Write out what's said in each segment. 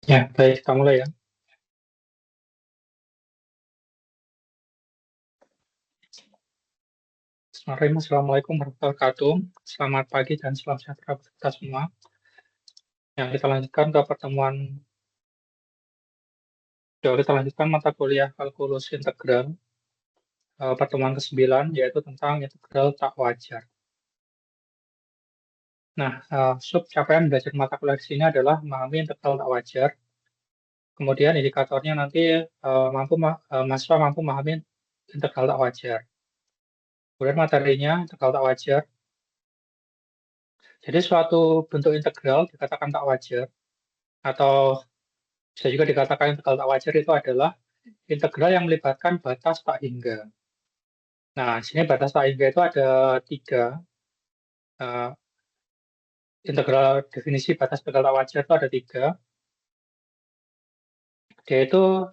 Ya, baik, kita mulai ya. Bismillahirrahmanirrahim. Assalamualaikum warahmatullahi wabarakatuh. Selamat pagi dan salam sejahtera buat kita semua. Yang kita lanjutkan ke pertemuan, kita lanjutkan mata kuliah kalkulus integral, pertemuan ke-9, yaitu tentang integral tak wajar. Nah, sub capaian belajar mata kuliah di sini adalah memahami integral tak wajar. Kemudian indikatornya nanti mahasiswa mampu memahami integral tak wajar. Kemudian materinya integral tak wajar. Jadi suatu bentuk integral dikatakan tak wajar, atau bisa juga dikatakan integral tak wajar itu adalah integral yang melibatkan batas tak hingga. Nah, di sini batas tak hingga itu ada tiga. Uh, definisi batas integral tak wajar itu ada tiga, yaitu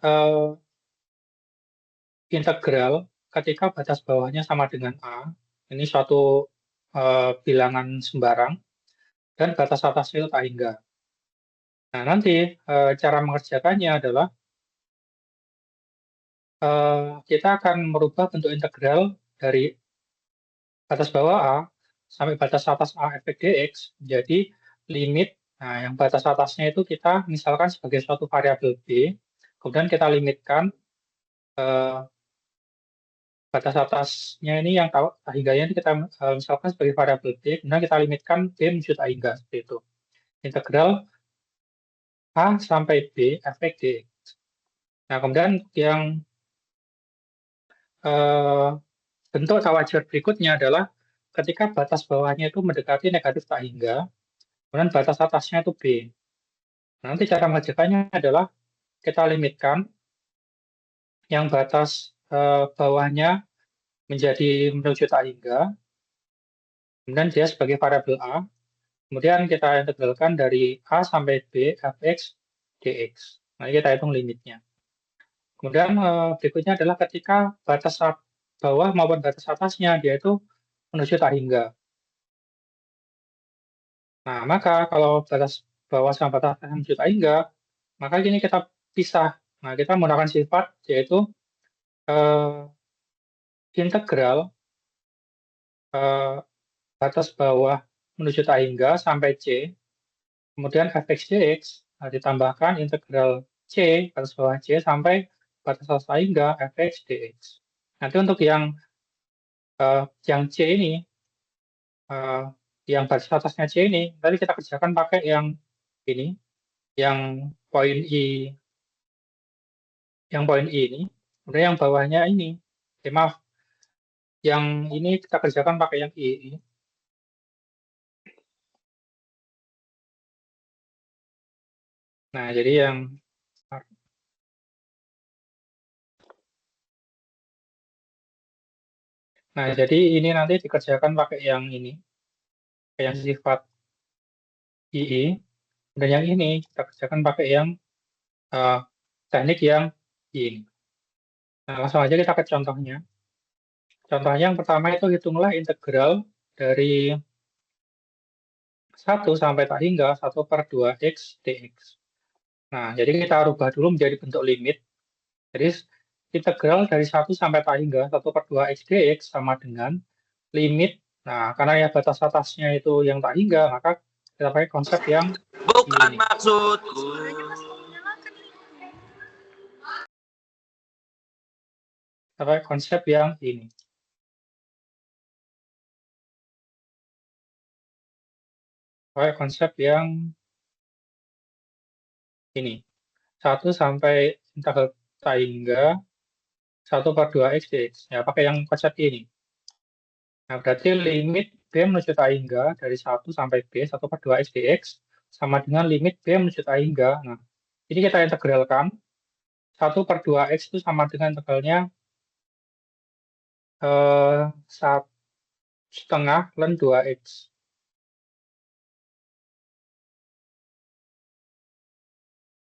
integral ketika batas bawahnya sama dengan A, ini suatu bilangan sembarang, dan batas atasnya itu tak hingga. Nah, nanti cara mengerjakannya adalah kita akan merubah bentuk integral dari batas bawah A sampai batas atas A efek dx menjadi limit. Nah, yang batas atasnya itu kita misalkan sebagai suatu variabel B, kemudian kita limitkan eh, batas atasnya ini yang tahu hingganya ini kita misalkan sebagai variabel B, kemudian kita limitkan B menuju tak hingga seperti itu. Integral A sampai B efek dx. Nah, kemudian yang eh, bentuk tak wajar berikutnya adalah ketika batas bawahnya itu mendekati negatif tak hingga, kemudian batas atasnya itu B. Nanti cara mengerjakannya adalah kita limitkan yang batas bawahnya menjadi menuju tak hingga, kemudian dia sebagai variabel A, kemudian kita integralkan dari A sampai B fx dx. Nah, kita hitung limitnya. Kemudian berikutnya adalah ketika batas bawah maupun batas atasnya dia itu menuju tak hingga. Nah, maka kalau batas bawah sama batas atas menuju tak hingga, maka ini kita pisah. Nah, kita menggunakan sifat yaitu eh, integral eh, batas bawah menuju tak hingga sampai C, kemudian fx dx ditambahkan integral C batas bawah C sampai batas atas tak hingga fx dx. Nanti untuk yang C ini, eh, yang batas atasnya C ini, tadi kita kerjakan pakai yang ini, yang poin I, yang poin I ini. Kemudian yang bawahnya ini, maaf, yang ini kita kerjakan pakai yang I. Nah, jadi yang Nah, jadi ini nanti dikerjakan pakai yang ini, yang sifat II, dan yang ini kita kerjakan pakai yang eh, teknik yang ini. Nah, langsung aja kita ke contohnya. Contohnya yang pertama itu hitunglah integral dari 1 sampai tak hingga 1/2x dx. Nah, jadi kita rubah dulu menjadi bentuk limit. Jadi integral dari 1 sampai tak hingga 1/2x dx sama dengan limit. Nah, karena ya batas atasnya itu yang tak hingga, maka kita pakai konsep yang Bukan ini. maksudku. Kita pakai konsep yang ini. Pakai konsep yang ini. 1 sampai integral tak hingga 1/2x dx. Ya, pakai yang konsep ini. Nah, berarti limit B menuju tak hingga dari 1 sampai B 1/2x dx sama dengan limit B menuju tak hingga. Nah, ini kita integralkan. 1/2x itu sama dengan integralnya 1/2 ln 2x.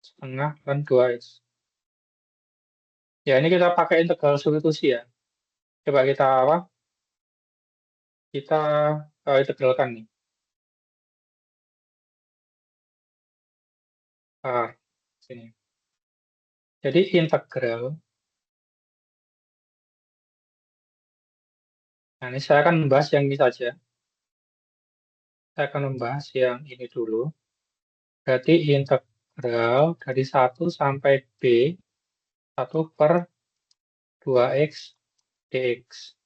Setengah ln 2x. Ya, ini kita pakai integral substitusi ya. Coba kita apa? Kita integralkan nih. Ini. Jadi integral, nah ini saya akan membahas yang ini saja. Saya akan membahas yang ini dulu. Berarti integral dari 1 sampai B, 1/2x dx.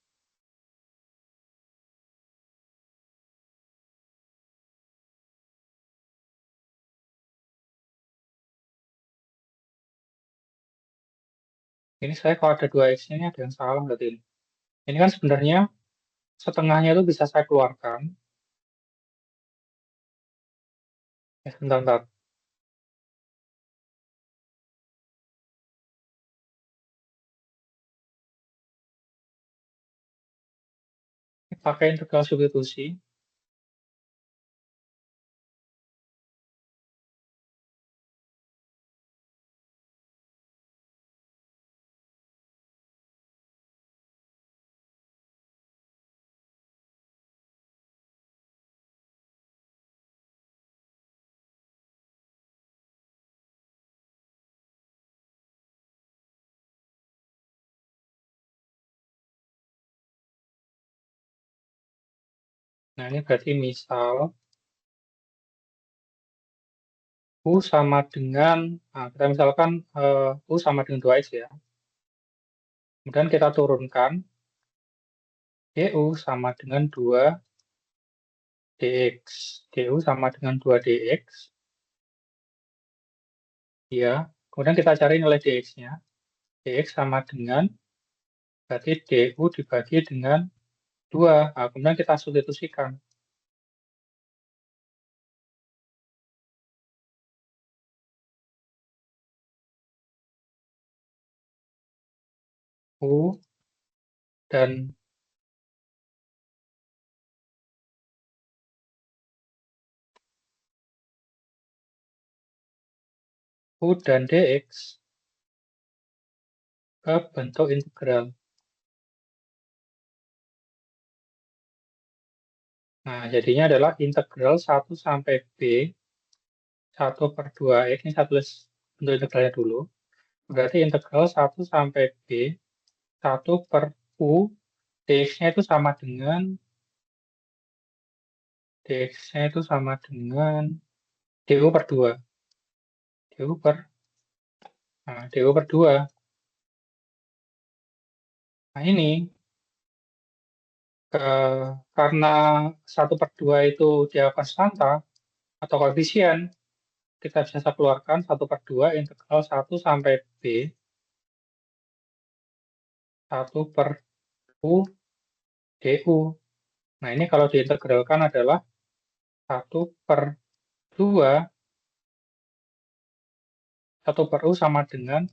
Ini saya kalau ada 2x ini ada yang salah berarti ini. Ini kan sebenarnya setengahnya itu bisa saya keluarkan. Sebentar, bentar. Pakai integral substitusi. Nah, ini berarti misal U sama dengan, nah, kita misalkan U sama dengan 2x ya. Kemudian kita turunkan DU sama dengan 2 dx. DU sama dengan 2 dx. Ya. Kemudian kita cari nilai dx-nya. Dx sama dengan, berarti DU dibagi dengan 2. Nah, kemudian kita substitusikan. U dan U dan dx ke bentuk integral. Nah, jadinya adalah integral 1 sampai B, 1/2x, ini saya tulis bentuk integralnya dulu. Berarti integral 1 sampai B, 1 per U, dx-nya itu sama dengan, dx-nya itu sama dengan du per 2. Du per, nah, du per 2. Nah, ini karena 1/2 itu dia konstanta atau koefisien, kita bisa keluarkan 1/2 integral 1 sampai B, 1 per U du. Nah, ini kalau diintegralkan adalah 1/2, 1 per U sama dengan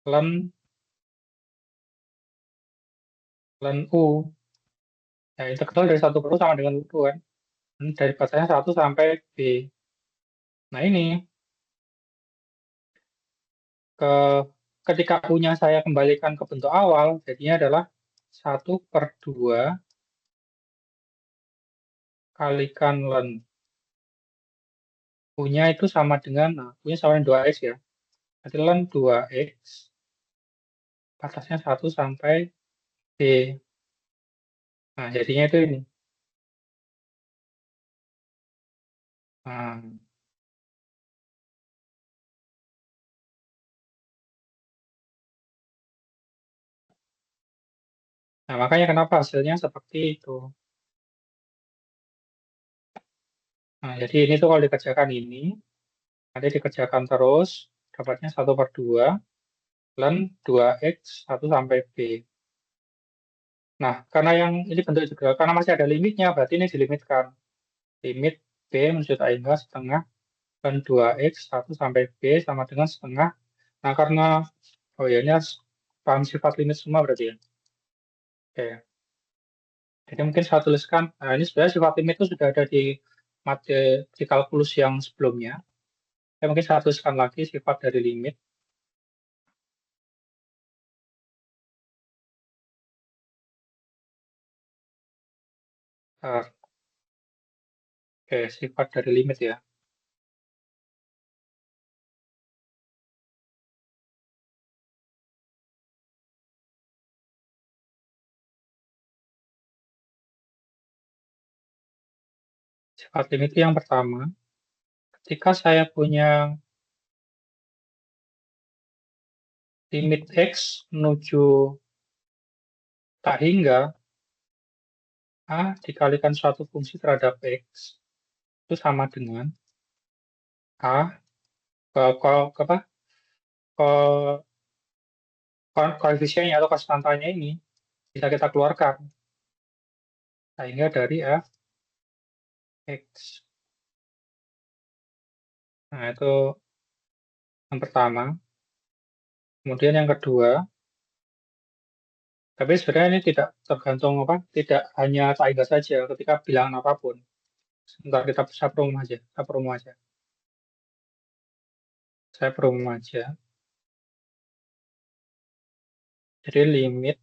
ln U. Ya, integral dari 1 per U sama dengan U kan. Dari batasnya 1 sampai B. Nah, ini ke ketika U-nya saya kembalikan ke bentuk awal, jadinya adalah 1/2 kalikan ln U-nya itu sama dengan, nah, U-nya sama dengan 2x ya. Berarti ln 2x, batasnya 1 sampai B. Nah, jadinya itu ini. Nah, nah, makanya kenapa hasilnya seperti itu. Nah, jadi ini tuh kalau dikerjakan ini, nanti dikerjakan terus, dapatnya 1/2 ln 2x 1 sampai B. Nah, karena yang ini bentuk integral, karena masih ada limitnya, berarti ini dilimitkan. Limit B menunjuk A hingga setengah ln 2x 1 sampai B sama dengan setengah. Nah, karena, oh ya, ini harus paham sifat limit semua berarti ya. Oke. Jadi mungkin saya tuliskan, nah ini sebenarnya sifat limit itu sudah ada di materi di kalkulus yang sebelumnya. Ya, mungkin saya tuliskan lagi sifat dari limit. Oke, sifat dari limit ya. Sifat limit itu yang pertama, ketika saya punya limit X menuju tak hingga, A dikalikan suatu fungsi terhadap X, itu sama dengan A, apa, ko- koefisiennya atau konstantanya ini bisa kita keluarkan, sehingga dari F X. Nah, itu yang pertama. Kemudian yang kedua, tapi sebenarnya ini tidak tergantung apa, tidak hanya kaidah saja ketika bilangan apapun. Sebentar kita saya promo aja, saya promo aja. Jadi limit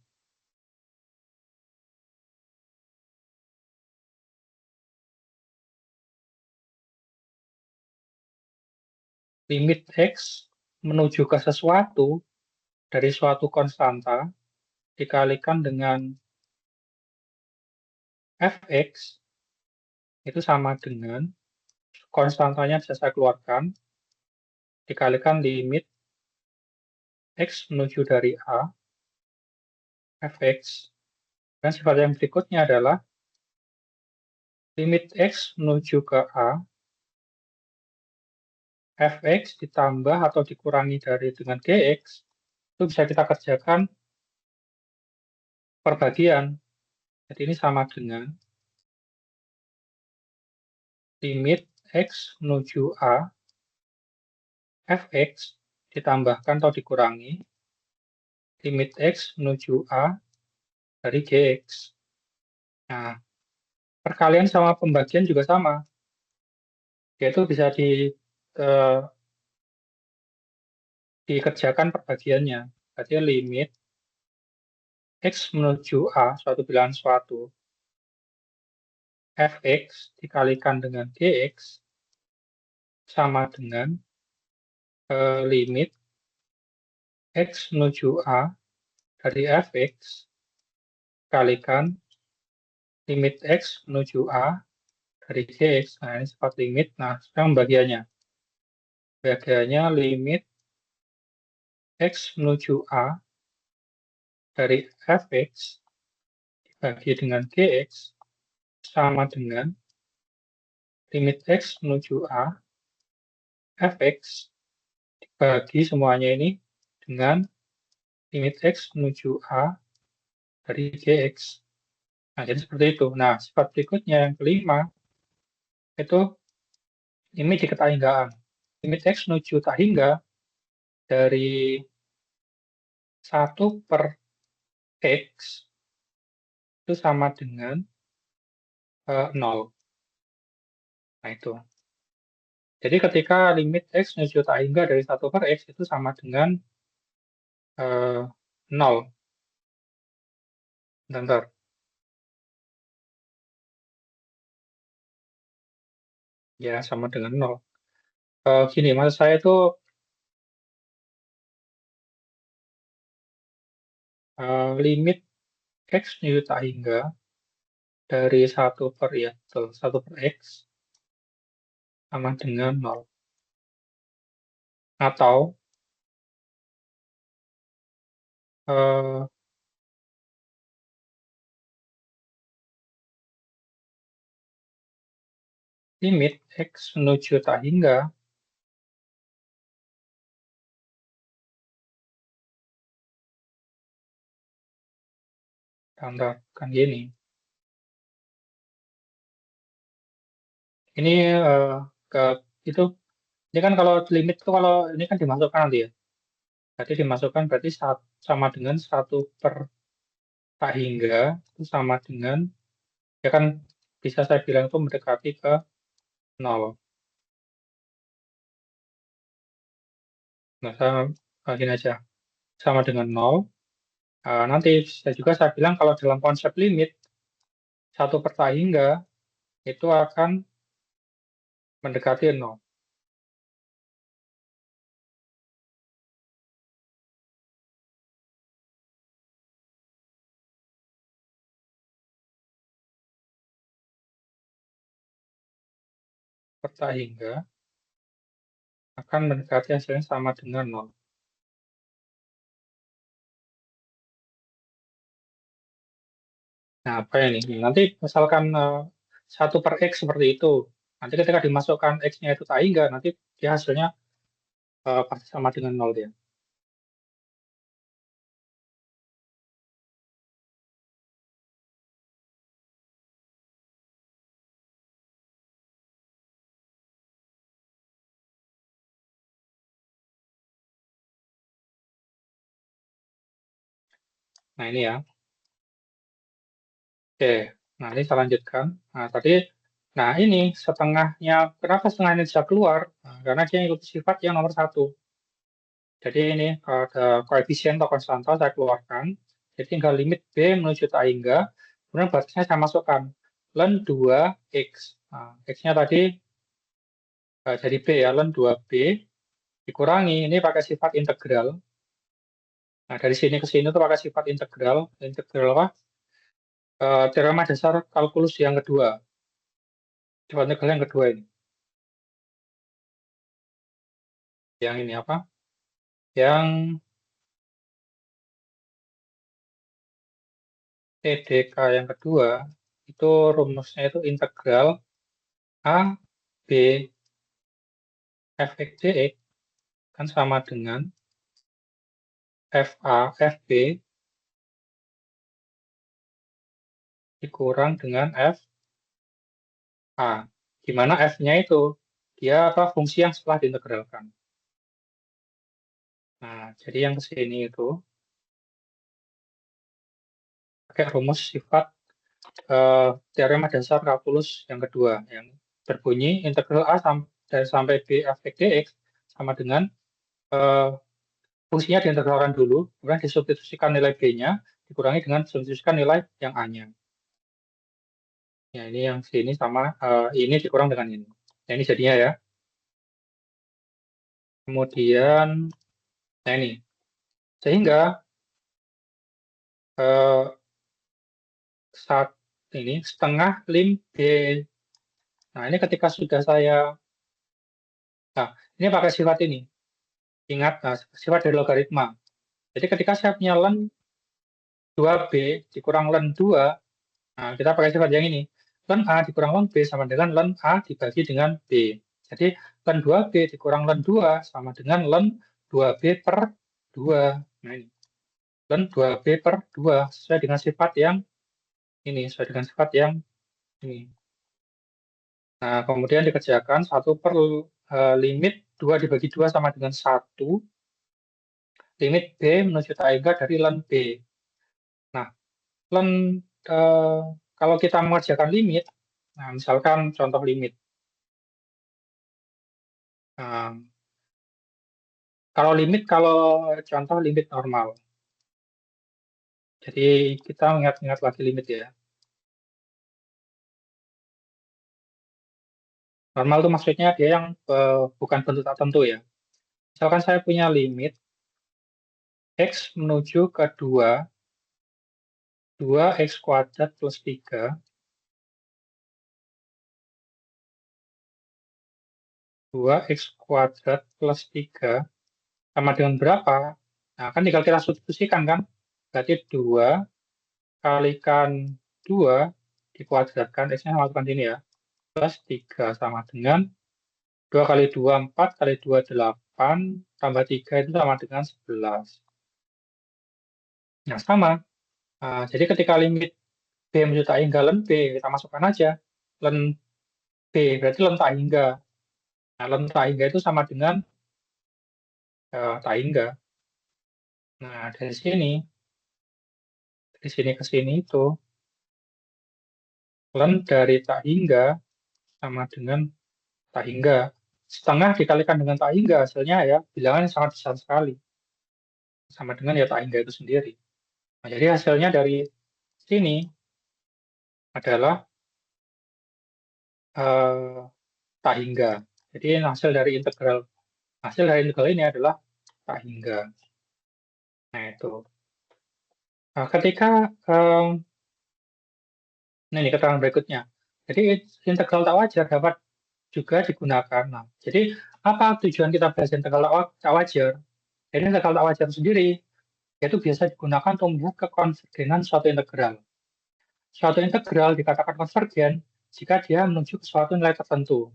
X menuju ke sesuatu dari suatu konstanta dikalikan dengan Fx itu sama dengan konstantanya bisa saya keluarkan dikalikan limit X menuju dari A, Fx. Dan sifat yang berikutnya adalah limit X menuju ke A, Fx ditambah atau dikurangi dari dengan Gx, itu bisa kita kerjakan perbagian. Jadi ini sama dengan limit X menuju A, Fx ditambahkan atau dikurangi limit X menuju A dari Gx. Nah, perkalian sama pembagian juga sama, yaitu bisa eh, dikerjakan perbagiannya. Berarti limit X menuju A, suatu bilangan suatu, Fx dikalikan dengan Gx sama dengan limit X menuju A dari Fx kalikan limit X menuju A dari Gx. Nah, ini sifat limit. Nah, sekarang bagiannya. Bagiannya limit X menuju A dari Fx dibagi dengan Gx sama dengan limit X menuju A Fx dibagi semuanya ini dengan limit X menuju A dari Gx. Nah, jadi seperti itu. Nah, sifat berikutnya yang kelima, itu limit di ketahinggaan. Limit X menuju tak hingga dari 1/X itu sama dengan 0. Nah, itu. Jadi ketika limit X menuju tak hingga dari 1/X itu sama dengan 0. Bentar. Ya, sama dengan 0. Gini, maksud saya itu limit X menuju tak hingga dari 1/X sama dengan 0. Atau eh, limit X menuju tak hingga tambahkan gini. Ini ke itu ini kan kalau limit itu kalau ini kan dimasukkan nanti ya. Berarti dimasukkan berarti sama dengan 1 per tak hingga itu sama dengan ya kan bisa saya bilang itu mendekati ke 0. Nah, saya gini aja sama dengan 0. Nanti saya juga saya bilang kalau dalam konsep limit 1 per tak hingga itu akan mendekati 0. per tak hingga akan mendekati hasilnya sama dengan 0. Nah, apa ini? Nanti misalkan 1 per X seperti itu. Nanti ketika dimasukkan X-nya itu tak hingga, nanti dia hasilnya pasti sama dengan 0 dia. Nah, ini ya. Oke, nah ini saya lanjutkan. Nah ini setengahnya, kenapa setengahnya bisa keluar? Nah, karena dia ikut sifat yang nomor 1. Jadi ini ada koefisien atau konstanta saya keluarkan. Jadi tinggal limit B menuju tak hingga, kemudian batasnya saya masukkan. Ln 2X. Nah, X-nya tadi jadi B ya, ln 2B dikurangi, ini pakai sifat integral. Nah, dari sini ke sini tuh pakai sifat integral. Integral apa? Teorema dasar kalkulus yang kedua. Sifat integral yang kedua ini. Yang ini apa? Yang TDK yang kedua, itu rumusnya itu integral A, B, fx dx kan sama dengan FA, FB dikurang dengan FA. Di mana F-nya itu dia apa fungsi yang setelah diintegralkan. Nah, jadi yang ke sini itu pakai rumus sifat teorema dasar kalkulus yang kedua yang berbunyi integral A sampai B fx dx sama dengan eh, fungsinya diintegralkan dulu, kemudian disubstitusikan nilai B-nya, dikurangi dengan disubstitusikan nilai yang A-nya. Ya, ini yang sini sama, ini dikurang dengan ini. Nah, ini jadinya ya. Kemudian, nah ini. Sehingga eh, saat ini setengah lim B. Nah, ini ketika sudah saya, nah, ini pakai sifat ini. Ingat, nah, sifat dari logaritma. Jadi ketika saya punya ln 2B dikurang ln 2, nah, kita pakai sifat yang ini. Ln A dikurang ln B sama dengan ln A dibagi dengan B. Jadi ln 2B dikurang ln 2 sama dengan ln 2B per 2. Nah, ini. Ln 2B per 2 sesuai dengan sifat yang ini. Sesuai dengan sifat yang ini. Nah, kemudian dikerjakan 1 per limit 2 dibagi 2 sama dengan 1. Limit B menuju tak hingga dari ln B. Nah, ln kalau kita mengerjakan limit, nah misalkan contoh limit. Nah, kalau contoh limit normal. Jadi kita ingat-ingat lagi limit ya. Normal itu maksudnya dia yang bukan bentuk tertentu ya. Misalkan saya punya limit X menuju ke 2X kuadrat plus 3, 2X kuadrat plus 3 sama dengan berapa? Nah, kan tinggal kita substitusikan kan? Berarti 2 kalikan 2 dikuadratkan, X-nya masukkan sini ya, plus 3 sama dengan 2 kali 2, 4 kali 2, 8, tambah 3 itu sama dengan 11. Nah, sama. Nah, jadi ketika limit B menuju tak hingga ln B, kita masukkan aja. Ln B berarti ln tak hingga. Nah, ln tak hingga itu sama dengan tak hingga. Nah, dari sini ke sini itu, ln dari tak hingga sama dengan tak hingga. Setengah dikalikan dengan tak hingga, hasilnya ya bilangan sangat besar sekali. Sama dengan ya tak hingga itu sendiri. Nah, jadi hasilnya dari sini adalah eh, tak hingga. Jadi hasil dari integral ini adalah tak hingga. Nah, itu. Nah, ketika ini keterangan berikutnya. Jadi integral tak wajar dapat juga digunakan. Nah, jadi apa tujuan kita belajar integral tak wajar? Jadi integral tak wajar sendiri itu biasa digunakan untuk melihat kekonvergenan suatu integral. Suatu integral dikatakan konvergen jika dia menuju ke suatu nilai tertentu.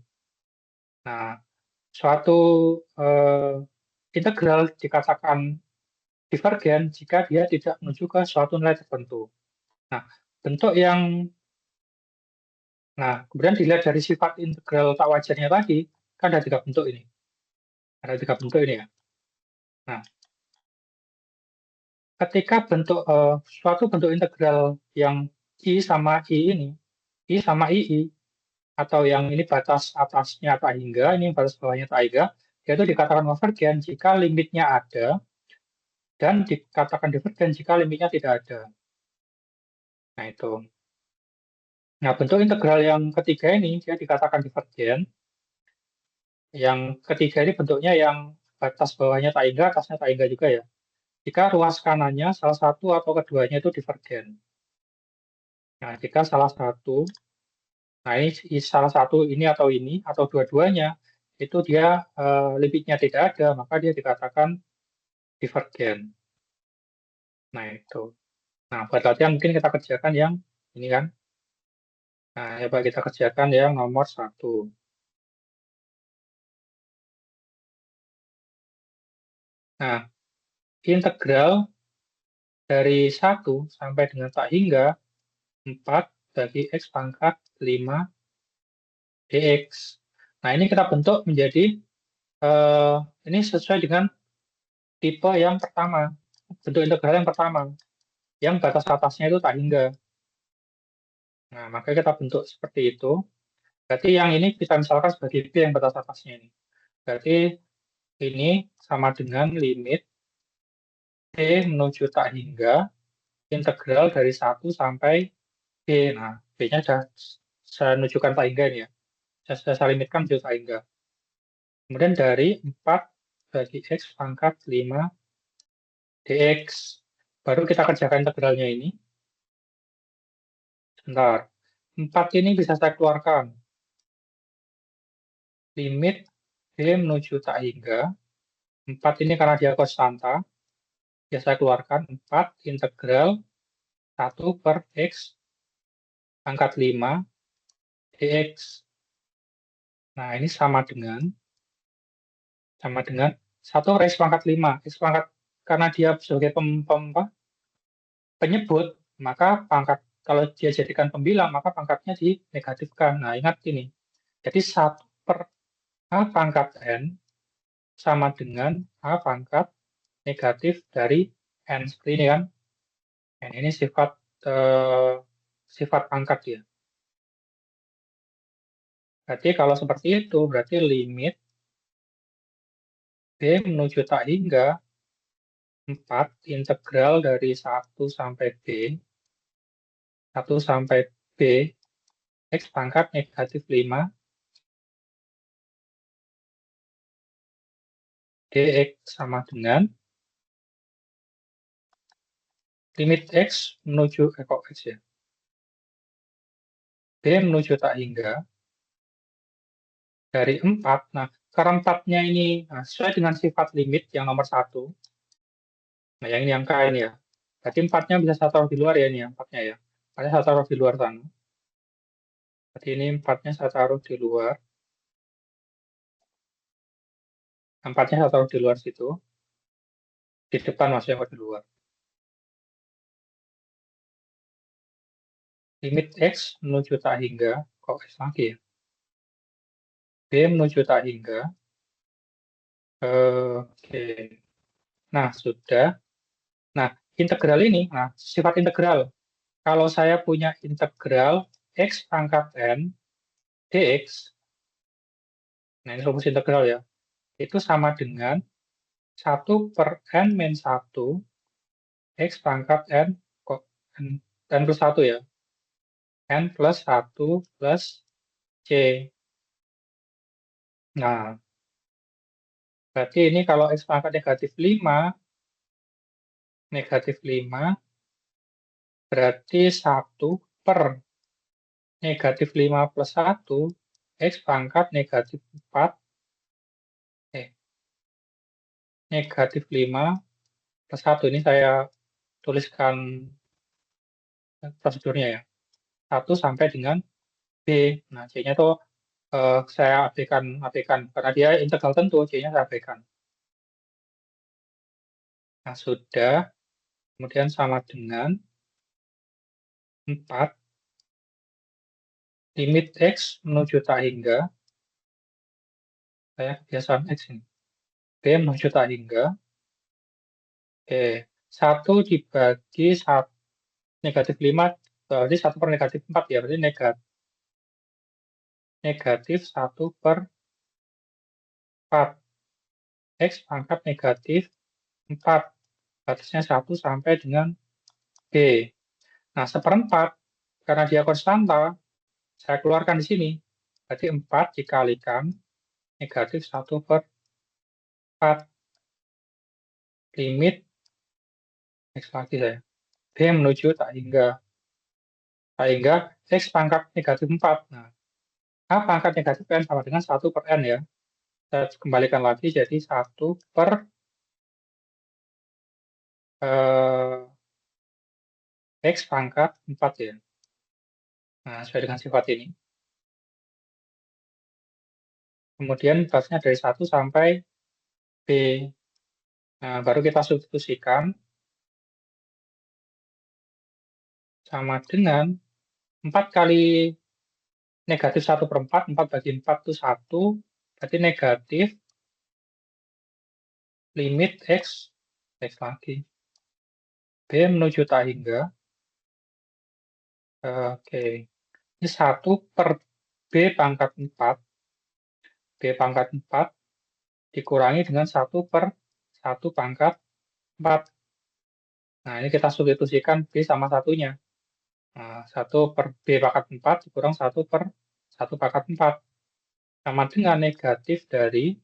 Nah, suatu eh, integral dikatakan divergen jika dia tidak menuju ke suatu nilai tertentu. Nah, bentuk yang kemudian dilihat dari sifat integral tak wajarnya tadi, kan ada tiga bentuk ini. Ada tiga bentuk ini ya. Nah, ketika suatu bentuk integral yang I sama I ini, I sama II, atau yang ini batas atasnya tak hingga, ini batas bawahnya tak hingga, yaitu dikatakan konvergen jika limitnya ada, dan dikatakan divergen jika limitnya tidak ada. Nah, itu. Nah, bentuk integral yang ketiga ini, dia dikatakan divergen. Yang ketiga ini bentuknya yang batas bawahnya tak hingga, atasnya tak hingga juga ya. Jika ruas kanannya salah satu atau keduanya itu divergen. Nah, jika salah satu, nah ini salah satu ini atau dua-duanya, itu dia limitnya tidak ada, maka dia dikatakan divergen. Nah, itu. Nah, buat latihan mungkin kita kerjakan yang ini kan. Nah, coba kita kerjakan yang nomor satu. Nah, integral dari 1 sampai dengan tak hingga 4 bagi X pangkat 5 dx. Nah, ini kita bentuk menjadi, ini sesuai dengan tipe yang pertama, bentuk integral yang pertama, yang batas atasnya itu tak hingga. Nah, maka kita bentuk seperti itu. Berarti yang ini kita misalkan sebagai B yang batas atasnya ini. Berarti ini sama dengan limit T menuju tak hingga integral dari 1 sampai B. Nah, B-nya sudah saya menunjukkan tak hingga ini ya. Saya limitkan menuju tak hingga. Kemudian dari 4 bagi X pangkat 5 dx. Baru kita kerjakan integralnya ini. Sebentar. 4 ini bisa saya keluarkan. Limit B menuju tak hingga. 4 ini karena dia konstanta. Ya saya keluarkan 4 integral 1 per X pangkat 5 dx. Nah, ini sama dengan 1 per X pangkat 5. X pangkat, karena dia sebagai penyebut, maka pangkat, kalau dia jadikan pembilang, maka pangkatnya dinegatifkan. Nah, ingat ini. Jadi 1 per A pangkat N sama dengan A pangkat negatif dari N. Seperti ini kan. N ini sifat pangkat ya. Berarti kalau seperti itu, berarti limit B menuju tak hingga 4 integral dari 1 sampai B, 1 sampai B, X pangkat negatif 5, dx sama dengan limit X menuju, kok X ya, B menuju tak hingga dari 4. Nah, karena 4-nya ini sesuai dengan sifat limit yang nomor 1. Nah, yang ini angka ini ya. Berarti 4-nya bisa saya taruh di luar ya, ini ya, 4-nya ya. 4-nya saya taruh di luar sana. Berarti ini 4-nya saya taruh di luar. 4-nya saya taruh di luar situ. Di depan maksudnya, kok di luar. Limit X menuju tak hingga, kok X lagi ya. B menuju tak hingga. Oke. Nah, sudah. Nah, integral ini, nah, sifat integral. Kalau saya punya integral X pangkat N dx, nah ini rumus integral ya, itu sama dengan 1 per N min 1 X pangkat N, kok N plus 1 ya, N plus 1 plus C. Nah, berarti ini kalau X pangkat negatif 5, berarti 1 per negatif 5 plus 1 X pangkat negatif 4, negatif 5 plus 1. Ini saya tuliskan prosedurnya ya. 1 sampai dengan B. Nah, C-nya tuh saya abaikan. Karena dia integral tentu, C-nya saya abaikan. Nah, sudah. Kemudian sama dengan 4 limit X menuju tak hingga, saya kebiasaan X ini, B menuju tak hingga, 1 dibagi 1, negatif 5, berarti 1 per negatif 4 ya, berarti negatif 1 per 4. X pangkat negatif 4. Batasnya 1 sampai dengan B. Nah, seperempat, karena dia konstanta, saya keluarkan di sini. Berarti 4 dikalikan negatif 1 per 4. Limit, X lagi saya. B menuju tak hingga. Tak hingga X pangkat negatif 4. Nah, A pangkat negatif N sama dengan 1 per N ya. Saya kembalikan lagi jadi 1 per X pangkat 4 ya. Nah, sesuai dengan sifat ini. Kemudian batasnya dari 1 sampai B. Nah, baru kita substitusikan sama dengan 4 kali negatif 1 per 4, 4 bagi 4 itu 1, berarti negatif limit X lagi. B menuju tak hingga. Oke. Ini 1 per B pangkat 4. B pangkat 4 dikurangi dengan 1 per 1 pangkat 4. Nah, ini kita substitusikan B sama satunya. Nah, 1 per B pangkat 4 dikurang 1 per 1 pangkat 4. Sama dengan negatif dari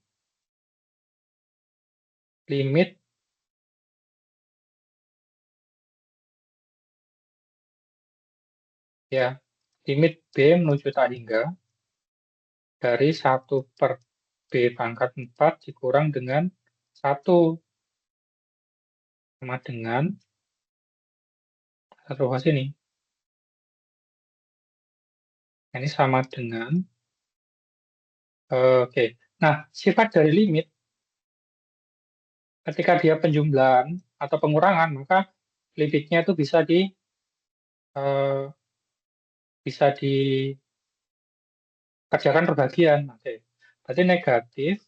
limit ya, limit B menuju tak hingga dari 1 per B pangkat 4 dikurang dengan 1 sama dengan satu ruas ini. Ini sama dengan oke. Nah, sifat dari limit ketika dia penjumlahan atau pengurangan, maka limitnya itu eh, bisa dikerjakan perbagian. Oke. Berarti negatif,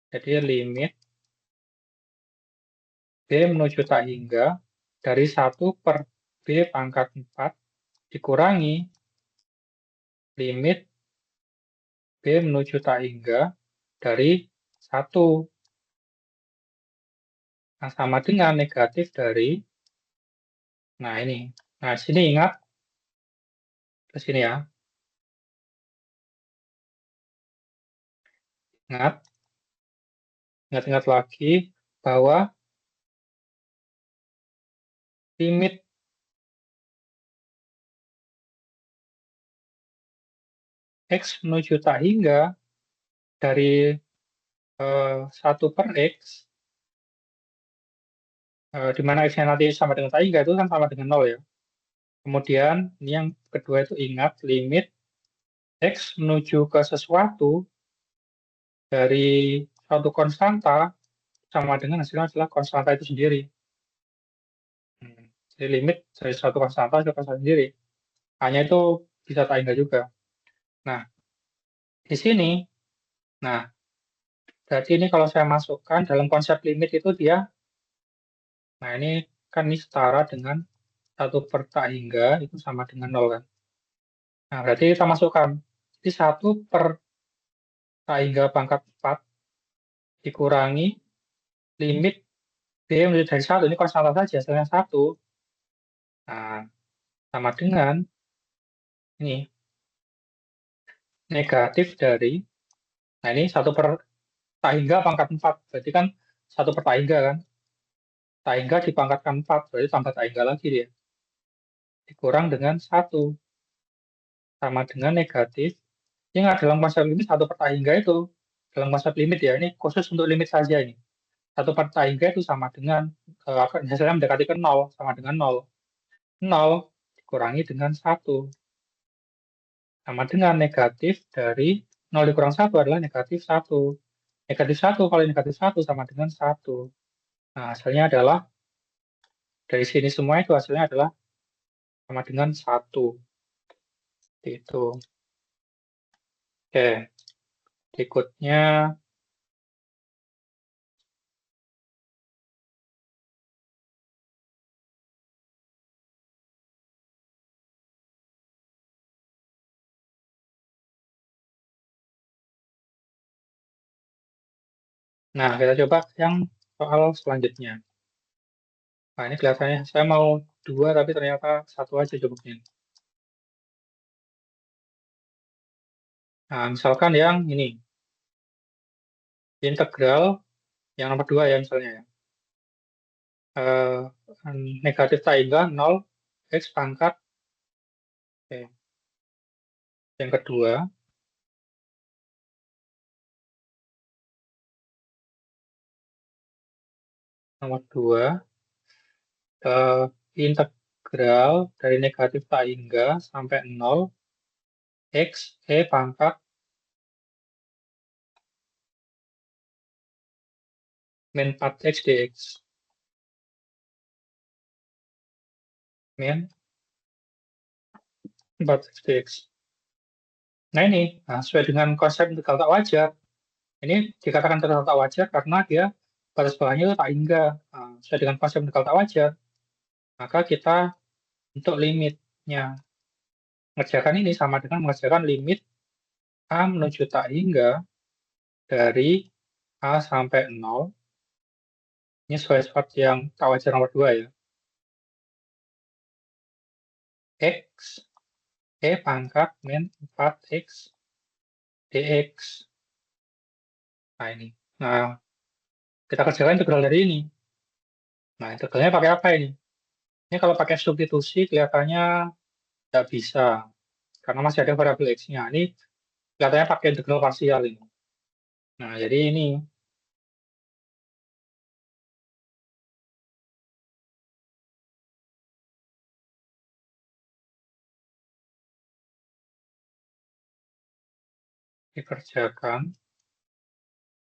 jadi limit B menuju tak hingga dari 1 per B pangkat 4 dikurangi limit B menuju tak hingga dari 1. Nah, sama dengan negatif dari, nah ini. Nah, sini ingat, ke sini ya. Ingat lagi bahwa limit X menuju tak hingga dari 1 per X, di mana X-nya nanti sama dengan tak hingga itu kan sama dengan 0 ya. Kemudian ini yang kedua itu ingat limit X menuju ke sesuatu dari suatu konstanta sama dengan hasilnya adalah konstanta itu sendiri. Jadi limit dari suatu konstanta ke konstanta sendiri. Hanya itu bisa tak hingga juga. Nah, di sini, nah, berarti ini kalau saya masukkan dalam konsep limit itu dia, nah ini kan ini setara dengan 1 per tak hingga itu sama dengan 0 kan. Nah, berarti kita masukkan. Jadi 1 per tak hingga pangkat 4 dikurangi limit B menjadi dari 1. Ini konstanta saja, hasilnya 1. Nah, sama dengan ini negatif dari, nah ini 1 per tak hingga pangkat 4. Berarti kan 1 per tak hingga kan. Tak hingga dipangkatkan 4, berarti tambah tak hingga lagi dia. Dikurang dengan 1. Sama dengan negatif Ingat, dalam konsep limit satu per tak hingga itu, dalam konsep limit ya, ini khusus untuk limit saja ini. Satu per tak hingga itu sama dengan, hasilnya mendekati ke 0, sama dengan 0. 0 dikurangi dengan 1. Sama dengan negatif dari 0 dikurang 1 adalah negatif 1. Negatif 1 kali negatif 1 sama dengan 1. Nah, hasilnya adalah, dari sini semua itu hasilnya adalah sama dengan 1. Itu. Oke, berikutnya. Nah, kita coba yang soal selanjutnya. Nah, ini kelihatannya saya mau dua, tapi ternyata satu aja jawabnya. Nah, misalkan yang ini, integral yang nomor 2 ya misalnya ya. Eh, negatif tak hingga 0, x pangkat. Oke. Yang kedua, nomor 2, integral dari negatif tak hingga sampai 0, x e pangkat min 4x dx. Min 4x dx. Nah ini, sesuai dengan konsep integral tak wajar. Ini dikatakan integral tak wajar karena dia batas bawahnya itu tak hingga. Nah, sesuai dengan konsep integral tak wajar. Maka kita untuk limitnya mengerjakan ini sama dengan mengerjakan limit A menuju tak hingga dari A sampai 0. Ini sesuai yang tak wajar nomor 2 ya. X E pangkat min 4x dx. Nah ini. Nah, kita kerjakan integral dari ini. Nah, integralnya pakai apa ini? Ini kalau pakai substitusi kelihatannya tidak bisa. Karena masih ada variabel x-nya. Ini kelihatannya pakai integral parsial ini. Nah, jadi ini. Dikerjakan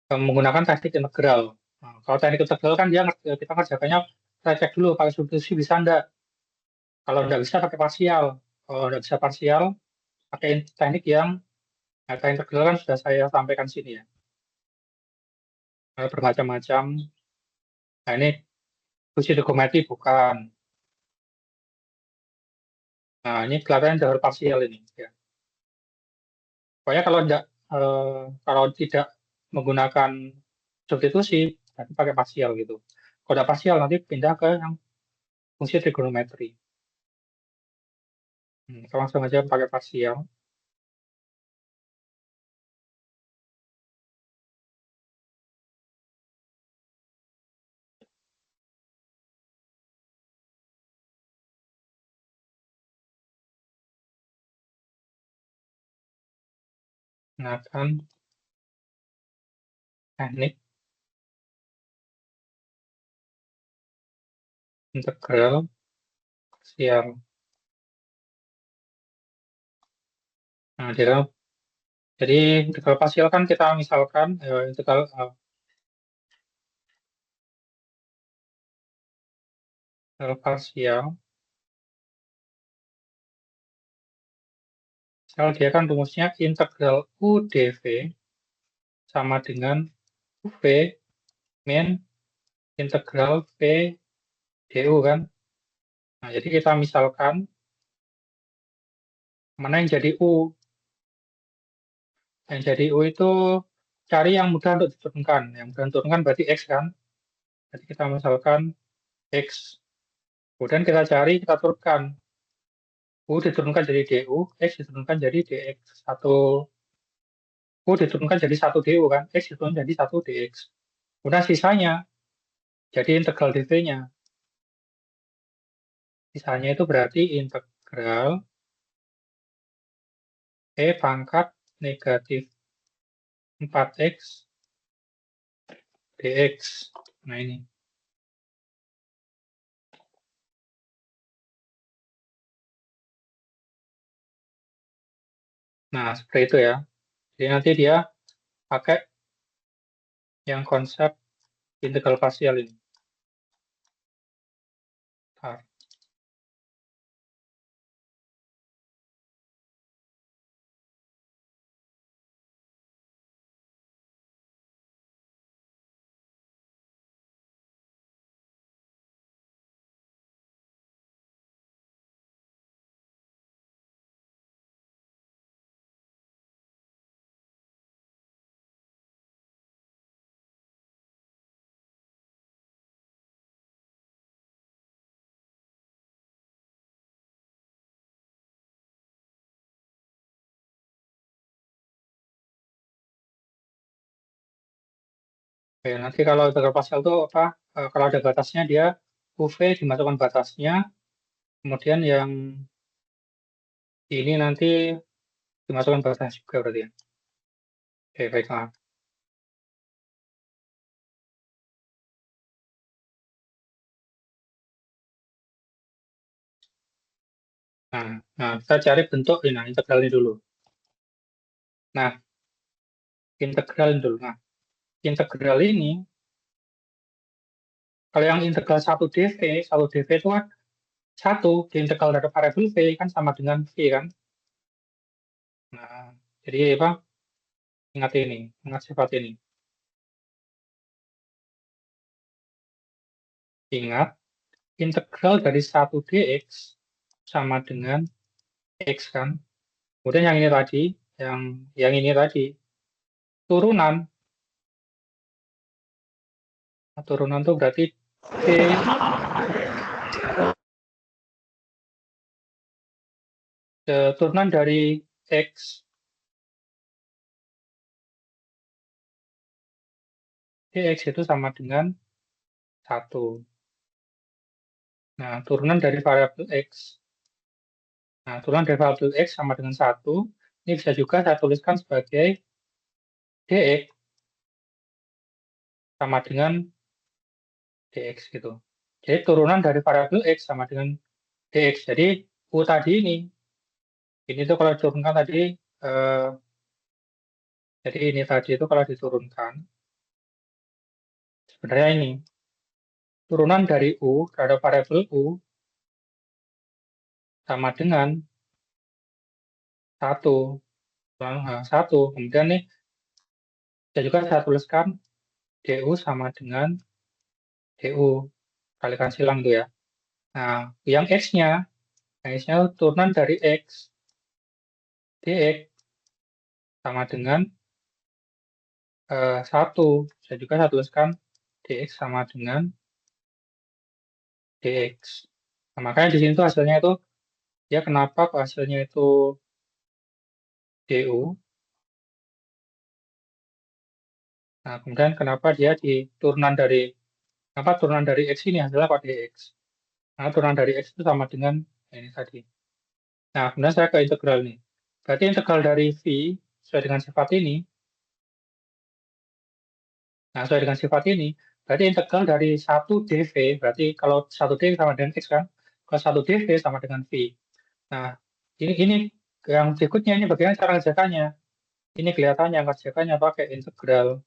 menggunakan teknik integral. Nah, kalau teknik integral kan dia kita kerjakannya, saya cek dulu pakai substitusi bisa enggak. Kalau enggak bisa pakai parsial. Kalau enggak bisa parsial, pakai teknik yang teknik integral kan sudah saya sampaikan sini ya. Bermacam-macam. Nah ini fungsi trigonometri bukan. Nah ini kelihatan jalur parsial ini. Ya. Pokoknya kalau tidak menggunakan substitusi, nanti pakai parsial gitu. Kalau ada parsial nanti pindah ke yang fungsi trigonometri. Kita langsung aja pakai parsial. Gunakan teknik integral parsial. Nah, jadi integral parsial kan kita misalkan integral parsial. Misal dia kan rumusnya integral U dv sama dengan UV min integral V du kan. Nah, jadi kita misalkan mana yang jadi U. Yang jadi U itu cari yang mudah untuk diturunkan. Yang mudah diturunkan berarti X kan. Jadi kita misalkan X. Kemudian kita cari, kita turunkan. U diturunkan jadi DU, X diturunkan jadi DX. U diturunkan jadi 1 DU kan. X diturunkan jadi 1 DX. Kemudian sisanya jadi integral dv-nya. Sisanya itu berarti integral E pangkat negatif 4x dx. Nah, ini. Nah, seperti itu ya. Jadi nanti dia pakai yang konsep integral parsial ini. Bentar. Oke, nanti kalau integral parsial itu apa? Kalau ada batasnya dia UV dimasukkan batasnya, kemudian yang ini nanti dimasukkan batas juga berarti ya. Oke, baiklah. Nah, kita cari bentuk ini, nah, integral ini dulu. Nah, integral ini dulu. Nah, integral ini, kalau yang integral 1 dv itu kan 1 di integral dari variabel v kan sama dengan v kan. Nah, jadi apa? Ingat ini, ingat sifat ini. Ingat, integral dari 1 dx sama dengan x kan. Kemudian yang ini tadi, yang ini tadi, turunan. Nah, turunan itu berarti v turunan dari x dx itu sama dengan 1. Nah, turunan dari variabel x. Nah, turunan dari variabel x sama dengan 1. Ini bisa juga saya tuliskan sebagai dx sama dengan dx gitu. Jadi turunan dari variabel x sama dengan dx. Jadi u tadi ini tuh kalau diturunkan tadi, eh, jadi ini tadi itu kalau diturunkan, sebenarnya ini turunan dari u terhadap variabel u sama dengan 1. Nah, 1. Kemudian nih, bisa juga saya tuliskan du sama dengan du. Kalikan silang tuh ya. Nah, yang x-nya turunan dari x, dx sama dengan 1. Saya juga saya tuliskan dx sama dengan dx. Nah, makanya di sini tuh hasilnya itu, ya kenapa kok hasilnya itu du. Nah, kemudian kenapa dia di turunan dari x ini hasilnya kok dx. Nah, turunan dari x itu sama dengan ini tadi. Nah, kemudian saya ke integral nih. Berarti integral dari v sesuai dengan sifat ini. Nah, sesuai dengan sifat ini, berarti integral dari 1 dv, berarti kalau 1 d sama dengan x kan, kalau 1 dv sama dengan v. Nah, ini yang berikutnya ini bagaimana cara ngerjakannya. Ini kelihatannya ngerjakannya pakai integral.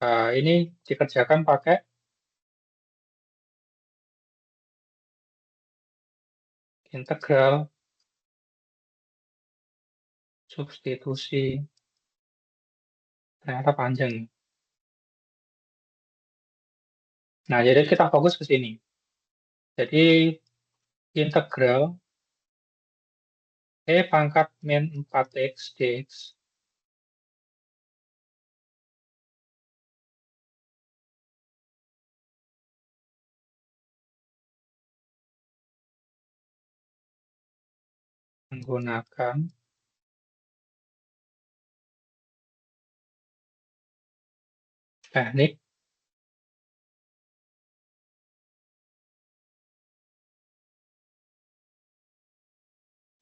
Nah, ini dikerjakan pakai integral substitusi. Ternyata panjang. Nah, jadi kita fokus ke sini. Jadi integral e pangkat min 4x dx menggunakan teknik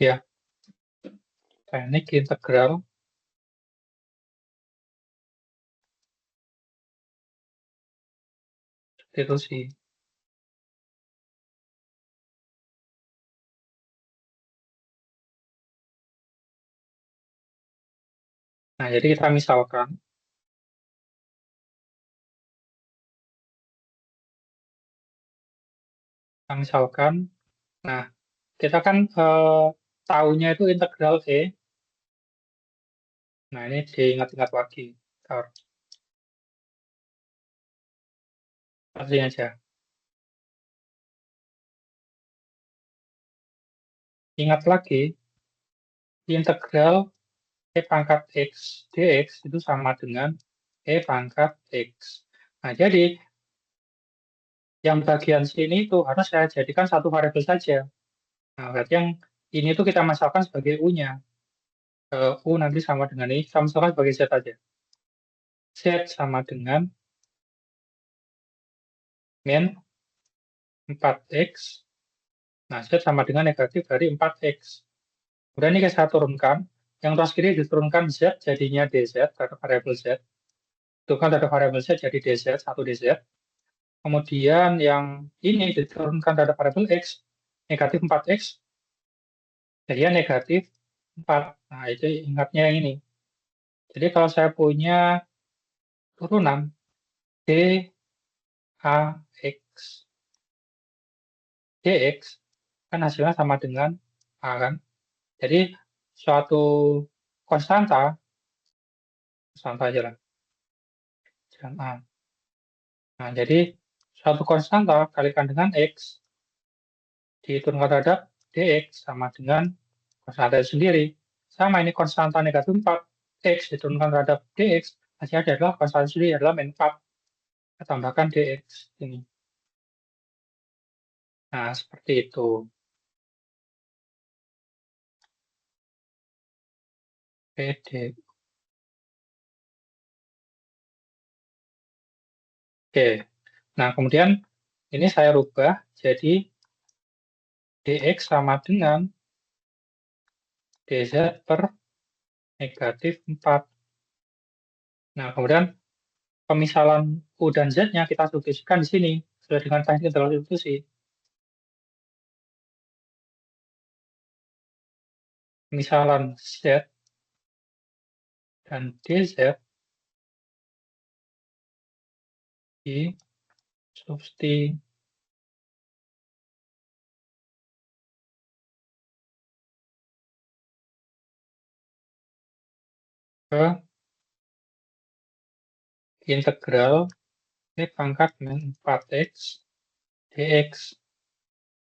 ya teknik integral substitusi. Nah, jadi kita misalkan nah, kita kan tahunya itu integral E. Nah, ini diingat-ingat lagi. Bentar, searching aja. Ingat lagi, integral E pangkat X dx itu sama dengan E pangkat X. Nah, jadi yang bagian sini itu harus saya jadikan satu variabel saja. Nah, berarti yang ini tuh kita masalkan sebagai U-nya. U nanti sama dengan ini, kita masalkan sebagai Z aja. Z sama dengan min 4X. Nah, Z sama dengan negatif dari 4X. Kemudian ini saya turunkan. Yang atas kiri diturunkan Z, jadinya DZ, terhadap variabel Z. Itu kan ada variabel Z, jadi DZ, 1 DZ. Kemudian yang ini diturunkan terhadap variabel X, negatif 4X, jadinya negatif 4. Nah, itu ingatnya yang ini. Jadi kalau saya punya turunan dAx dx, kan hasilnya sama dengan A kan. Jadi suatu konstanta, konstanta aja lah, jangan A. Nah, jadi suatu konstanta kalikan dengan X, diturunkan terhadap dx sama dengan konstanta itu sendiri. Sama ini konstanta negatif 4, X diturunkan terhadap dx, hasilnya adalah konstanta sendiri adalah min 4. Kita tambahkan dx ini. Nah, seperti itu. PD. Oke. Nah, kemudian ini saya rubah jadi dx sama dengan dz per negatif 4. Nah, kemudian pemisalan U dan Z-nya kita substitusikan di sini, sesuai dengan teknik integral substitusi. Pemisalan Z dan DZ di substitusi ke integral E pangkat min 4X dx.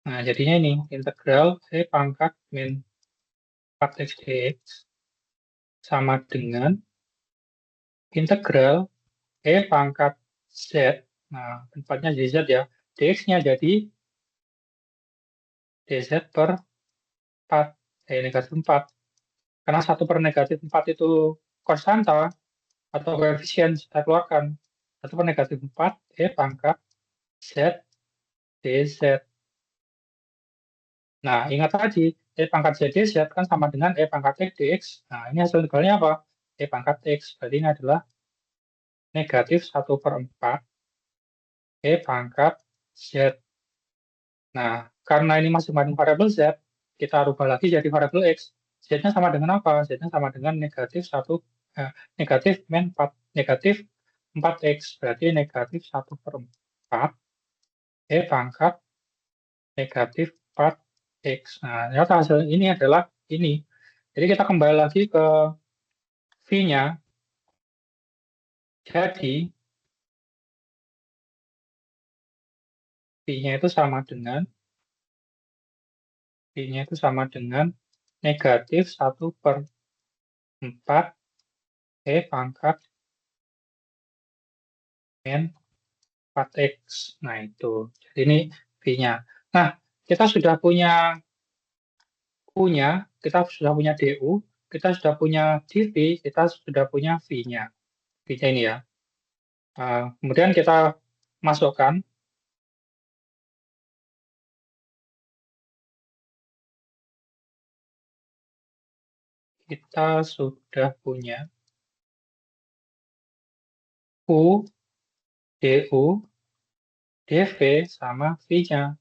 Nah, jadinya ini integral E pangkat min 4X dx sama dengan integral E pangkat Z. Nah, tempatnya jadi Z ya. Dx-nya jadi dz per 4, negatif 4. Karena 1 per negatif 4 itu konstanta atau koefisien, kita keluarkan 1 per negatif 4, E pangkat Z dz. Nah, ingat tadi, E pangkat Z dz kan sama dengan E pangkat X dx. Nah, ini hasil integralnya apa? E pangkat X. Berarti ini adalah negatif 1 per 4 E pangkat Z. Nah, karena ini masih mengandung variabel Z, kita rubah lagi jadi variabel X. Z-nya sama dengan apa? Z-nya sama dengan negatif 1, negatif min 4, negatif 4X. Berarti negatif 1 per 4 E pangkat negatif 4X. Nah, ternyata hasil ini adalah ini. Jadi kita kembali lagi ke V-nya. Jadi, V-nya itu sama dengan V-nya itu sama dengan negatif 1 per 4 E pangkat min 4X. Nah, itu. Jadi ini V-nya. Nah, kita sudah punya U-nya, kita sudah punya DU, kita sudah punya dV, kita sudah punya V-nya. V-nya ini ya. Kemudian kita masukkan kita sudah punya U, DU, DV sama V-nya.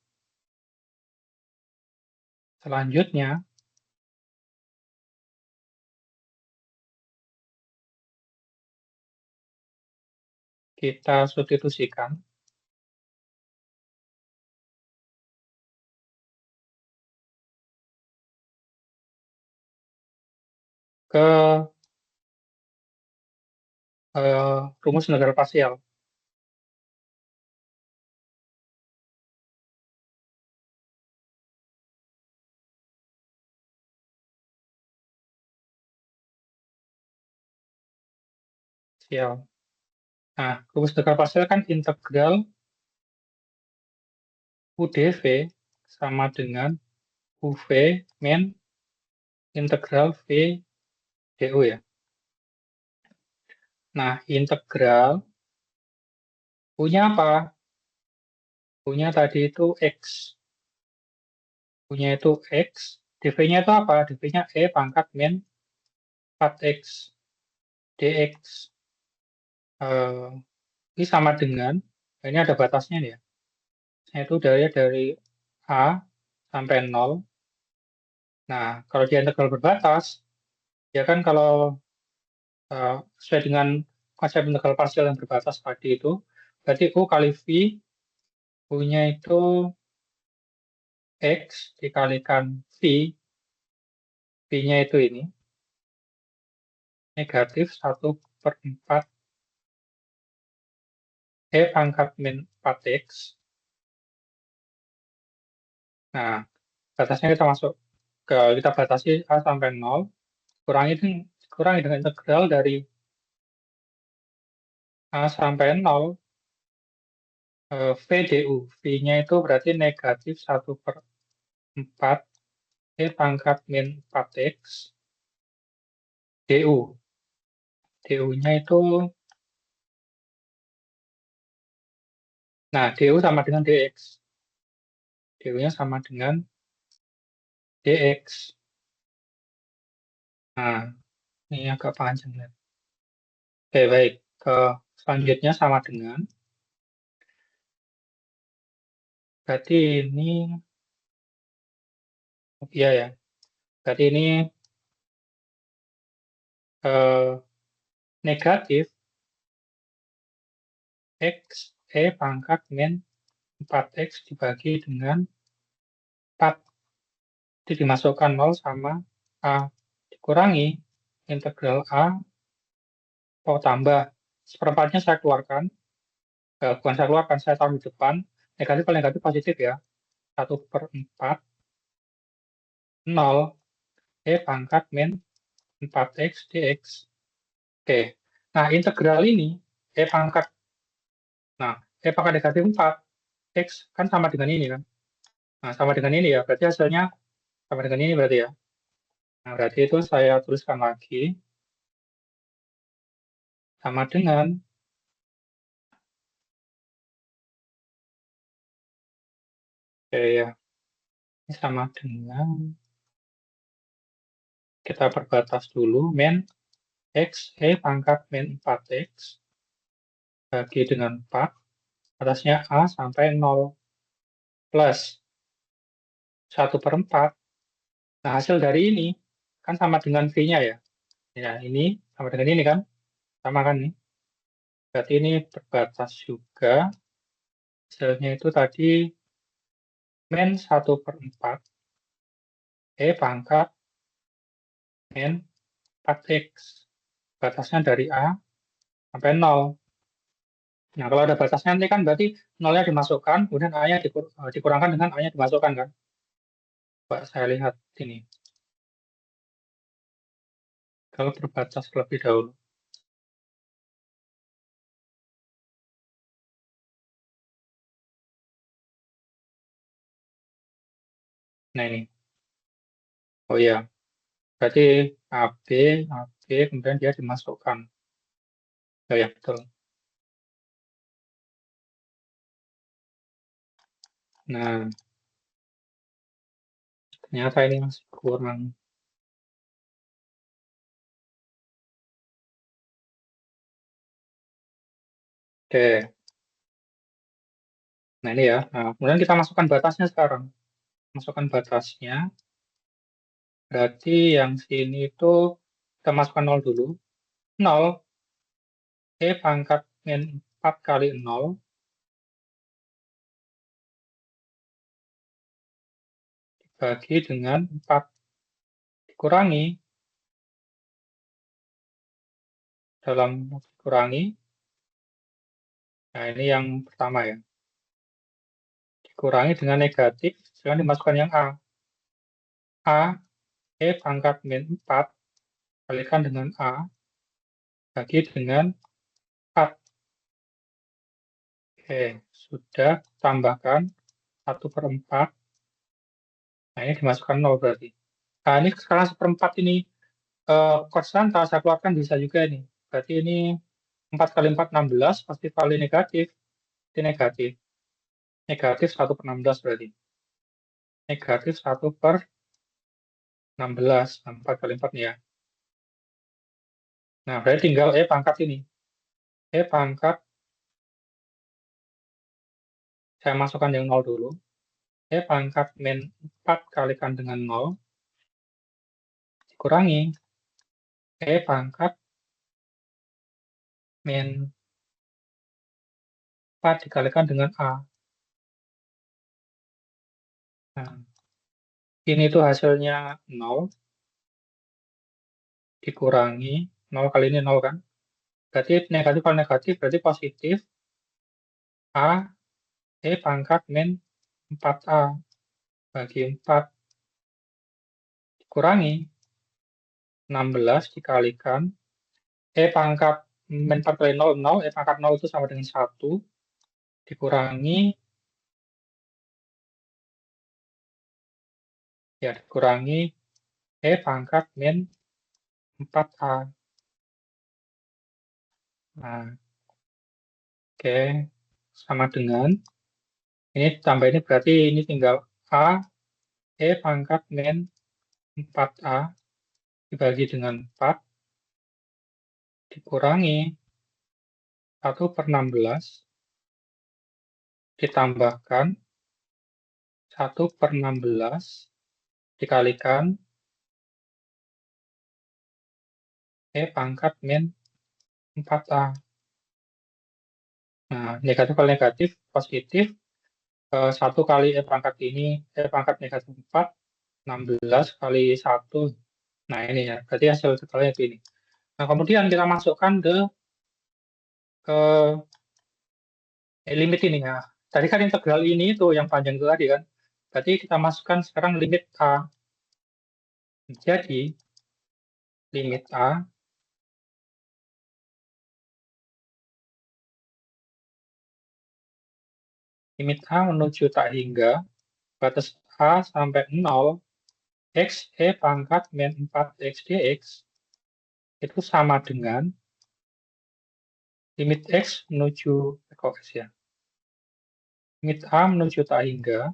Selanjutnya, kita substitusikan ke rumus integral parsial. Parsial. Nah, rumus integral parsial kan integral UdV sama dengan UV min integral V DU ya. Nah, integral punya apa? Punya tadi itu X. Punya itu X. dV-nya itu apa? dV-nya E pangkat min 4X dx. Ini sama dengan, ini ada batasnya nih ya. Itu dari A sampai 0. Nah, kalau dia integral berbatas, ya kan kalau sesuai dengan konsep integral parsial yang berbatas tadi itu, berarti U kali V punya itu X dikalikan V, V-nya itu ini, negatif 1/4 E pangkat min 4X. Nah, batasnya kita batasi A sampai 0, kurangi dengan integral dari A sampai 0 V du. V-nya itu berarti negatif 1/4 E pangkat min 4X du. Du-nya itu, nah du sama dengan dx. Du-nya sama dengan dx. Nah, ini agak panjang ya. Oke, baik. Selanjutnya sama dengan, berarti ini, oh iya ya, berarti ini eh, negatif X E pangkat min 4X dibagi dengan 4. Itu dimasukkan 0 sama A. Dikurangi integral A, tambah. Seperempatnya saya keluarkan. Bukan saya keluarkan, saya taruh di depan. Negatif kalau negatif positif ya. 1/4 0 E pangkat min 4X dx. Oke. Nah, integral ini E pangkat. Nah, E pangkat negatif 4 X kan sama dengan ini kan. Nah, sama dengan ini ya. Berarti hasilnya sama dengan ini berarti ya. Nah, berarti itu saya tuliskan lagi. Sama dengan, oke ya, ini sama dengan, kita perbatas dulu, min X E pangkat min 4X bagi dengan 4, atasnya A sampai 0 plus 1/4. Nah, hasil dari ini kan sama dengan V-nya ya. Nah, ini sama dengan ini kan? Sama kan nih? Berarti ini terbatas juga. Hasilnya itu tadi min 1/4 E pangkat min 4X. Batasnya dari A sampai 0. Nah, kalau ada batasnya nanti kan berarti 0-nya dimasukkan, kemudian A-nya dikurangkan dengan A-nya dimasukkan kan? Coba saya lihat ini. Kalau berbatas terlebih dahulu. Nah, ini. Oh iya, berarti AB, AB, kemudian dia dimasukkan. Oh ya, betul. Nah, ternyata ini masih kurang. Oke, nah ini ya. Nah, kemudian kita masukkan batasnya sekarang. Masukkan batasnya, berarti yang sini itu kita masukkan 0 dulu. 0, E pangkat min 4 kali 0, dibagi dengan 4, dikurangi, dalam dikurangi, nah ini yang pertama ya, dikurangi dengan negatif, sekarang dimasukkan yang A. A, E pangkat min 4, kalikan dengan A, bagi dengan 4. Oke, sudah, tambahkan 1/4. Nah, ini dimasukkan 0 berarti. Nah, ini sekarang 1/4 ini konstanta, saya keluarkan bisa juga ini. Berarti ini 4 kali 4, 16, pasti kali negatif. Ini negatif. Negatif 1/16 berarti. Negatif 1/16. 4 kali 4 nih ya. Nah, berarti tinggal E pangkat ini. E pangkat, saya masukkan yang 0 dulu. E pangkat min 4 kalikan dengan 0, dikurangi E pangkat min 4 dikalikan dengan A. Nah, ini tuh hasilnya 0, dikurangi 0 kali ini 0 kan. Berarti negatif kali negatif berarti positif. A, E pangkat min 4A bagi 4 dikurangi 16 dikalikan E pangkat min 4 kali 0, 0. E pangkat 0 itu sama dengan 1 dikurangi, ya dikurangi E pangkat min 4A. Nah, oke, sama dengan ini tambah ini berarti ini tinggal A, E pangkat min 4A dibagi dengan 4 dikurangi 1/16 ditambahkan 1/16 dikalikan E pangkat min 4A. Nah, negatif kali negatif, positif. 1 kali E pangkat ini, E pangkat negatif 4, 16 kali 1. Nah, ini ya, berarti hasil totalnya itu ini. Nah, kemudian kita masukkan ke limit ini ya. Tadi kan integral ini itu yang panjang itu tadi kan. Berarti kita masukkan sekarang limit A. Jadi, limit A menuju tak hingga batas A sampai 0, X E pangkat min 4X dx itu sama dengan limit X menuju ya. Limit A menuju tak hingga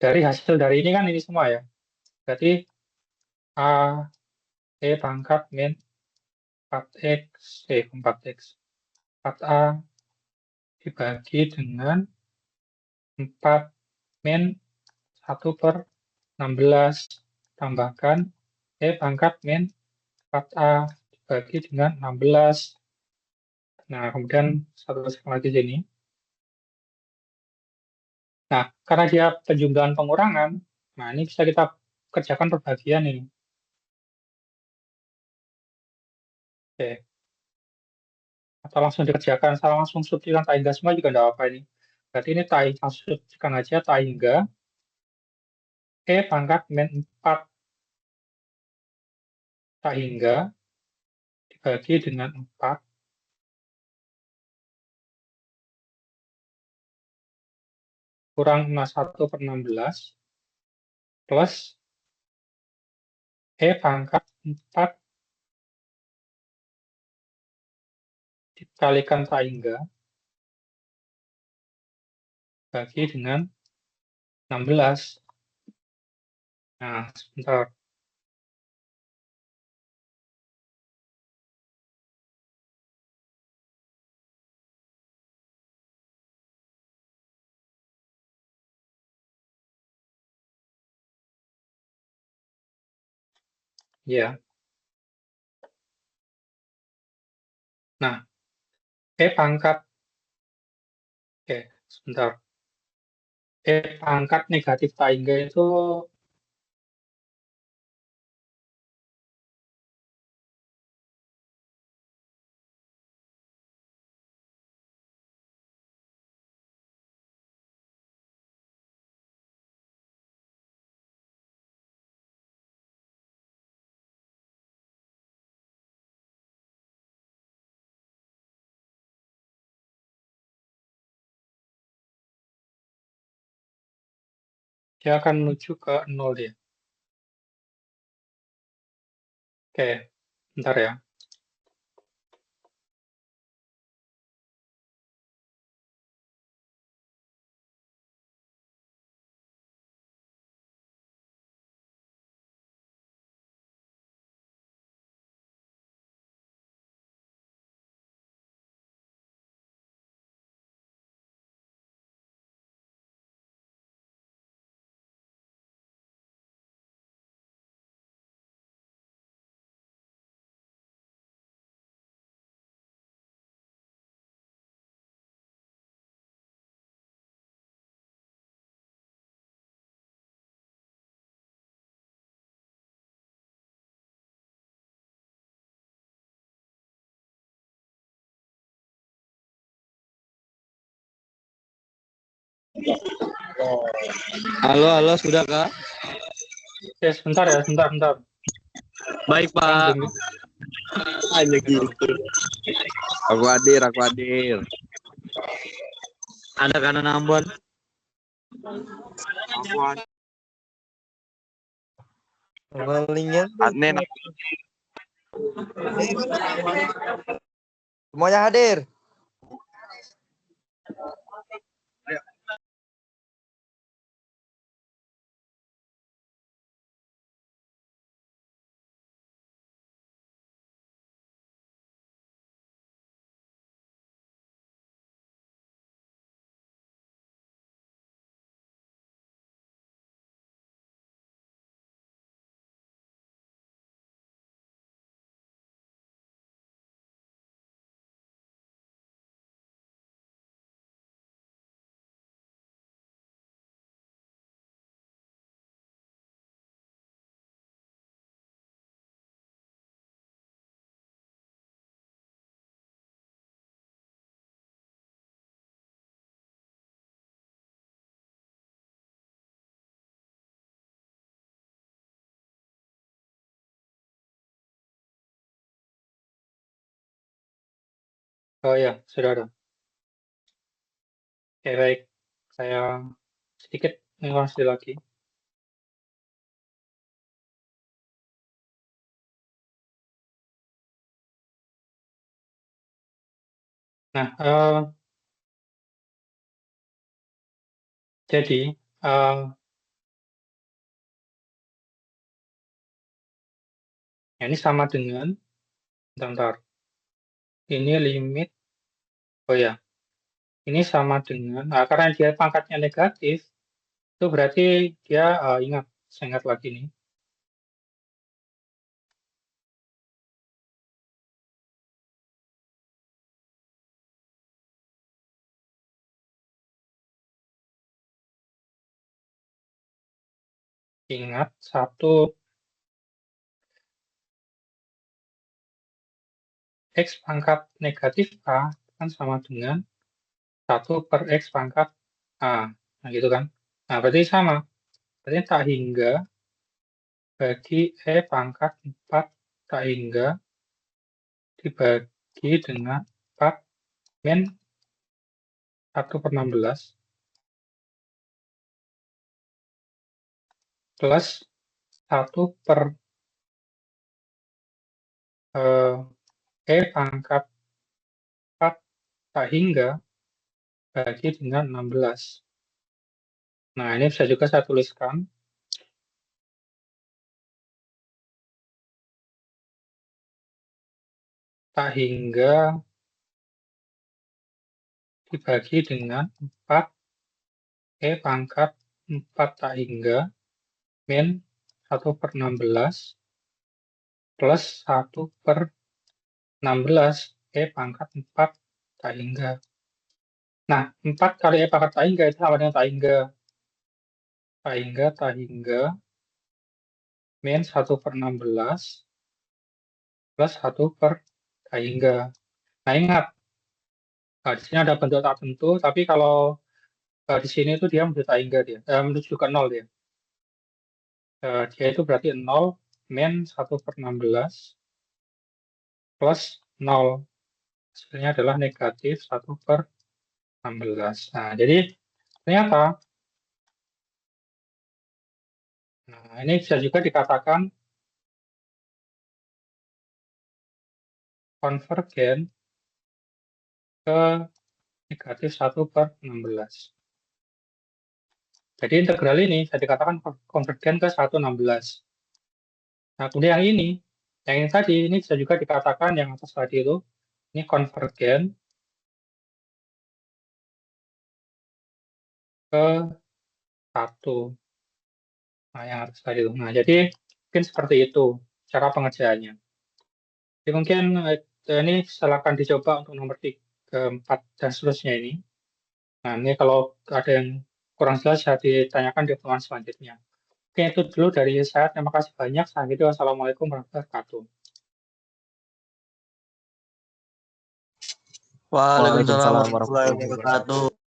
dari hasil dari ini kan ini semua ya. Berarti A E pangkat min 4X 4A dibagi dengan 4 min 1/16 tambahkan E pangkat min 4A dibagi dengan 16. Nah, kemudian satu lagi sini. Nah, karena dia penjumlahan pengurangan, nah ini bisa kita kerjakan perbagian ini. Oke. Atau langsung dikerjakan, saya langsung substitusikan tak hingga semua juga tidak apa ini. Berarti ini tak langsung substitusikan aja tak hingga E pangkat min 4 tak hingga dibagi dengan 4 kurang 1/16 plus E pangkat 4 dikalikan tak hingga bagi dengan 16. Nah, sebentar. Ya. Nah, E pangkat, oke, sebentar. E pangkat negatif tak hingga itu dia akan menuju ke 0 ya. Oke, bentar ya. Halo, sudah Kak? Oke, sebentar ya, sebentar. Baik Orang Pak. belum, Hanya gitu. Aku hadir. Ada kanan Ambon. Linknya Admin. semuanya hadir. oh ya, sudah ada. Oke, baik. Saya sedikit informasi lagi. Nah, jadi ini sama dengan, bentar, ini limit, oh ya, ini sama dengan, karena dia pangkatnya negatif, itu berarti dia, saya ingat lagi nih, ingat satu X pangkat negatif A kan sama dengan 1 per X pangkat A. Nah, gitu kan. Nah, berarti sama. Berarti tak hingga bagi E pangkat 4 tak hingga dibagi dengan 4 min 1 per 16 plus 1 per E pangkat 4 tak hingga bagi dengan 16. Nah, ini bisa juga saya tuliskan. Tak hingga dibagi dengan 4 E pangkat 4 tak hingga min 1 per 16 plus 1/16 E pangkat 4 tak hingga. Nah, 4 kali E pangkat tak hingga itu sama dengan tak hingga. Tak hingga min 1/16 plus 1 tak hingga. Nah, ingat, di sini ada bentuk tak tentu, tapi kalau di sini itu dia menuju tak hingga menuju ke 0 dia. Dia itu berarti 0 min 1/16 plus 0. Hasilnya adalah negatif 1/16. Nah, jadi ternyata, ini bisa juga dikatakan konvergen ke negatif 1/16. Jadi integral ini bisa dikatakan konvergen ke 1/16. Nah, kemudian yang ini tadi, ini bisa juga dikatakan yang atas tadi itu, ini konvergen ke 1. Nah, yang atas tadi itu. Nah, jadi mungkin seperti itu cara pengerjaannya. Jadi mungkin ini silakan dicoba untuk nomor 3, 4, dan seterusnya ini. Nah, ini kalau ada yang kurang jelas bisa ditanyakan di pertemuan selanjutnya. Oke, itu dulu dari saya. Terima kasih banyak. Selanjutnya, wassalamualaikum warahmatullahi wabarakatuh. Waalaikumsalam Waalaikumsalam warahmatullahi warahmatullahi wabarakatuh. wabarakatuh.